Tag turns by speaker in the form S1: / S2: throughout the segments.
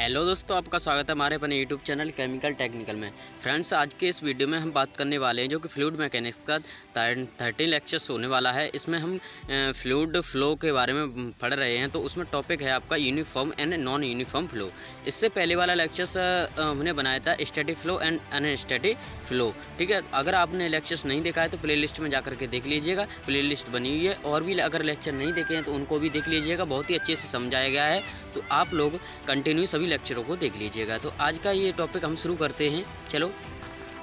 S1: Hello दोस्तों, आपका स्वागत है हमारे अपने यूट्यूब चैनल केमिकल टेक्निकल में। फ्रेंड्स, आज के इस वीडियो में हम बात करने वाले हैं जो कि फ्लूइड मैकेनिक्स का 13 लेक्चर्स होने वाला है। इसमें हम फ्लूइड फ्लो के बारे में पढ़ रहे हैं। तो उसमें टॉपिक है आपका uniform and non uniform flow. इससे पहले वाला लेक्चर्स हमने बनाया था स्टैटिक फ्लो एंड अनस्टैटिक फ्लो। ठीक है, अगर आपने लेक्चर्स नहीं देखा है तो प्ले लिस्ट में जा करके देख लीजिएगा, प्ले लिस्ट बनी हुई है। और भी अगर लेक्चर नहीं देखे हैं तो उनको भी देख लीजिएगा, बहुत ही अच्छे से समझाया गया है। तो आप लोग कंटिन्यू सभी लेक्चरों को देख लीजिएगा। तो आज का ये टॉपिक हम शुरू करते हैं। चलो,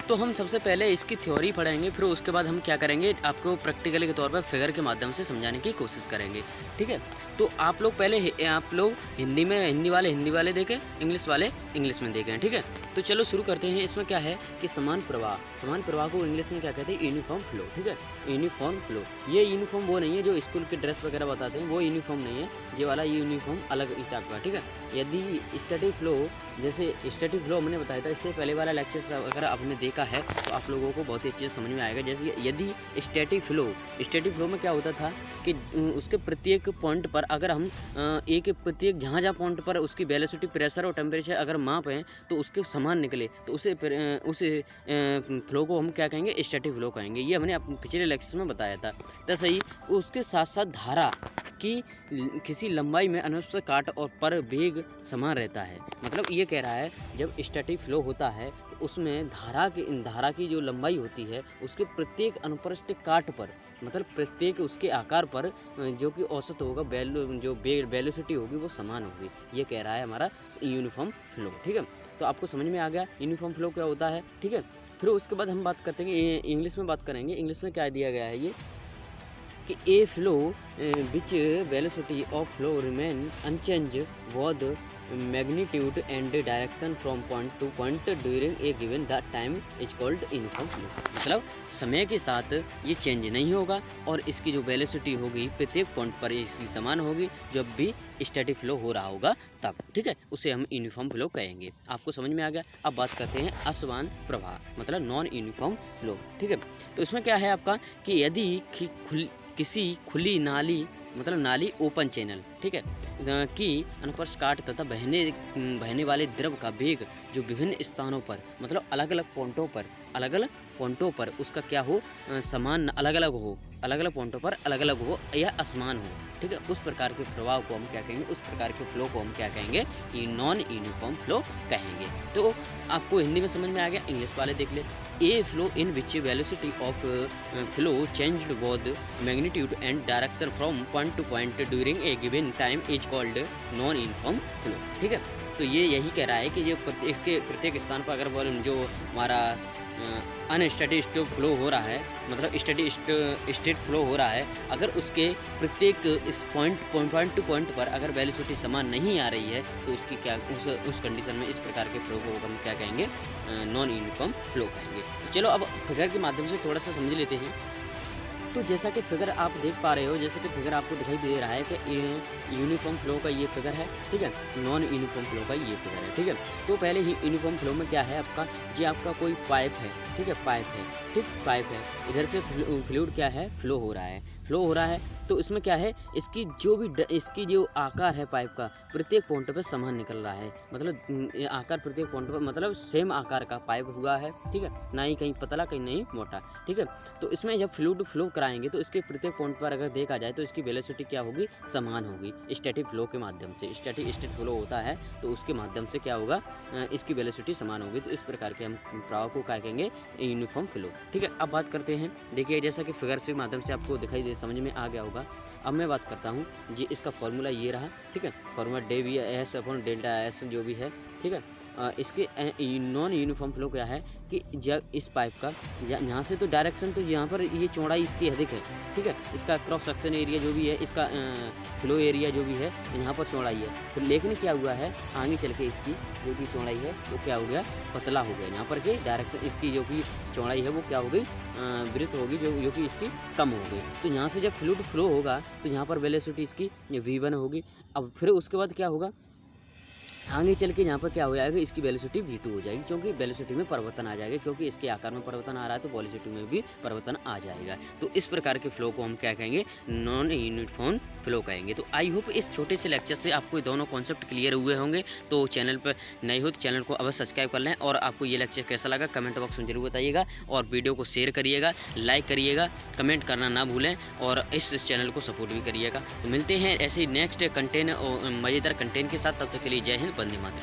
S1: तो हम सबसे पहले इसकी थ्योरी पढ़ेंगे, फिर उसके बाद हम क्या करेंगे, आपको प्रैक्टिकल के तौर पर फिगर के माध्यम से समझाने की कोशिश करेंगे। ठीक है, तो आप लोग हिंदी वाले देखें, इंग्लिश वाले इंग्लिश में देखें। ठीक है, तो चलो शुरू करते हैं। इसमें क्या है कि समान प्रवाह को इंग्लिश में क्या कहते हैं, यूनिफॉर्म फ्लो। ठीक है, यूनिफॉर्म फ्लो। ये यूनिफॉर्म वो नहीं है जो स्कूल के ड्रेस वगैरह बताते हैं, वो यूनिफॉर्म नहीं है। ये वाला यूनिफॉर्म अलग इस टाइप का। ठीक है, यदि स्टैटिक फ्लो, जैसे स्टैटिक फ्लो हमने बताया था, इससे पहले वाला लेक्चर अगर आपने देखा है तो आप लोगों को बहुत ही अच्छे से समझ में आएगा। जैसे यदि स्टैटिक फ्लो में क्या होता था कि उसके प्रत्येक पॉइंट पर अगर हम प्रत्येक जहाँ पॉइंट पर उसकी वेलोसिटी, प्रेशर और टेम्परेचर अगर मापें तो उसके समान निकले तो उस फ्लो को हम क्या कहेंगे, स्टैटिक फ्लो कहेंगे। ये हमने पिछले लेक्चर में बताया था। तो सही, उसके साथ साथ धारा कि किसी लंबाई में अनुप्रस्थ काट और पर वेग समान रहता है। मतलब ये कह रहा है जब स्टैटिक फ्लो होता है तो उसमें धारा की जो लंबाई होती है उसके प्रत्येक अनुप्रस्थ काट पर, मतलब प्रत्येक उसके आकार पर जो कि औसत होगा, जो वेलोसिटी होगी वो समान होगी। ये कह रहा है हमारा यूनिफॉर्म फ्लो। ठीक है, तो आपको समझ में आ गया यूनिफॉर्म फ्लो क्या होता है। ठीक है, फिर उसके बाद हम बात करते हैं, इंग्लिश में बात करेंगे। इंग्लिश में क्या दिया गया है ये कि a flow which velocity of flow remain unchange with magnitude and direction from point to point during a given the time is called uniform flow. मतलब समय के साथ ये चेंज नहीं होगा और इसकी जो वेलोसिटी होगी प्रत्येक पॉइंट पर इसकी समान होगी जब भी स्टैटिक फ्लो हो रहा होगा तब। ठीक है, उसे हम यूनिफॉर्म फ्लो कहेंगे। आपको समझ में आ गया। अब बात करते हैं असमान प्रवाह, मतलब नॉन यूनिफॉर्म फ्लो। ठीक है, तो इसमें क्या है आपका कि यदि किसी खुली नाली, मतलब नाली ओपन चैनल, ठीक है, कि अनुप्रस्थ काट तथा बहने वाले द्रव का वेग जो विभिन्न स्थानों पर, मतलब अलग अलग पॉइंटों पर उसका क्या हो, समान अलग अलग पॉइंटों पर अलग अलग हो या असमान हो। ठीक है, उस प्रकार के प्रवाह को हम क्या कहेंगे, उस प्रकार के फ्लो को हम क्या कहेंगे, कि नॉन यूनिफॉर्म फ्लो कहेंगे। तो आपको हिंदी में समझ में आ गया, इंग्लिश वाले देख ले। ए flow in which velocity of flow changed both magnitude and direction from point to point during a given time is called non uniform flow. ठीक है, तो ये यही कह रहा है कि ये इसके प्रत्येक स्थान पर अगर जो हमारा अनस्टैटिक फ्लो हो रहा है, मतलब स्टेट फ्लो हो रहा है, अगर उसके प्रत्येक इस पॉइंट टू पॉइंट पर अगर वेलोसिटी समान नहीं आ रही है तो उसकी क्या, उस कंडीशन में इस प्रकार के फ्लो को हम क्या कहेंगे, नॉन यूनिफॉर्म फ्लो कहेंगे। तो चलो अब फिगर के माध्यम से थोड़ा सा समझ लेते हैं। तो जैसा कि फिगर आप देख पा रहे हो, जैसे कि फिगर आपको दिखाई दे रहा है कि यूनिफॉर्म फ्लो का ये फिगर है। ठीक है, नॉन यूनिफॉर्म फ्लो का ये फिगर है। ठीक है, तो पहले ही यूनिफॉर्म फ्लो में क्या है आपका, ये आपका कोई पाइप है। ठीक है, पाइप है, इधर से फ्लूइड क्या है, फ्लो हो रहा है। तो इसमें क्या है, इसकी जो आकार है पाइप का प्रत्येक पॉइंट पे समान निकल रहा है। मतलब आकार प्रत्येक पॉइंट पर, मतलब सेम आकार का पाइप हुआ है। ठीक है, ना ही कहीं पतला कहीं नहीं मोटा। ठीक है, तो इसमें जब फ्लूइड फ्लो कराएंगे तो इसके प्रत्येक पॉइंट पर अगर देखा जाए तो इसकी वेलोसिटी क्या होगी, समान होगी। स्टैटिक फ्लो के माध्यम से, स्टैटिक फ्लो होता है तो उसके माध्यम से क्या होगा, इसकी वेलोसिटी समान होगी। तो इस प्रकार के हम प्रवाह को क्या कहेंगे, यूनिफॉर्म फ्लो। ठीक है, अब बात करते हैं। देखिए, जैसा कि फिगर के माध्यम से आपको दिखाई दे, समझ में आ गया होगा। अब मैं बात करता हूँ, जी इसका फॉर्मूला ये रहा। ठीक है, फॉर्मूला ΔS जो भी है। ठीक है, इसके नॉन यूनिफॉर्म फ्लो क्या है कि जब इस पाइप का यहाँ से तो डायरेक्शन, तो यहाँ पर ये चौड़ाई इसकी अधिक है। ठीक है, इसका क्रॉस सेक्शन एरिया जो भी है, इसका फ्लो एरिया जो भी है, यहाँ पर चौड़ाई है। फिर लेकिन क्या हुआ है, आगे चल के इसकी जो भी चौड़ाई है वो क्या हो गया, पतला हो गया। यहाँ पर के डायरेक्शन इसकी जो कि चौड़ाई है वो क्या हो गई, वृत्त होगी, जो कि इसकी कम हो गई। तो यहाँ से जब फ्लूइड फ्लो होगा तो यहाँ पर वेलोसिटी इसकी V1 होगी। अब फिर उसके बाद क्या होगा, आगे चल के यहाँ पर क्या हो जाएगा, इसकी वेलोसिटी v2 हो जाएगी, क्योंकि वेलोसिटी में परिवर्तन आ जाएगा, क्योंकि इसके आकार में परिवर्तन आ रहा है तो वेलोसिटी में भी परिवर्तन आ जाएगा। तो इस प्रकार के फ्लो को हम क्या कहेंगे, नॉन यूनिफॉर्म फ्लो कहेंगे। तो आई होप इस छोटे से लेक्चर से आपको दोनों कॉन्सेप्ट क्लियर हुए होंगे। तो चैनल पर नए हो तो चैनल को अवश्य सब्सक्राइब कर लें, और आपको ये लेक्चर कैसा लगा कमेंट बॉक्स में जरूर बताइएगा, और वीडियो को शेयर करिएगा, लाइक करिएगा, कमेंट करना ना भूलें, और इस चैनल को सपोर्ट भी करिएगा। तो मिलते हैं ऐसे ही नेक्स्ट कंटेंट और मज़ेदार कंटेंट के साथ, तब तक के लिए जय हिंद, वंदे मातरम।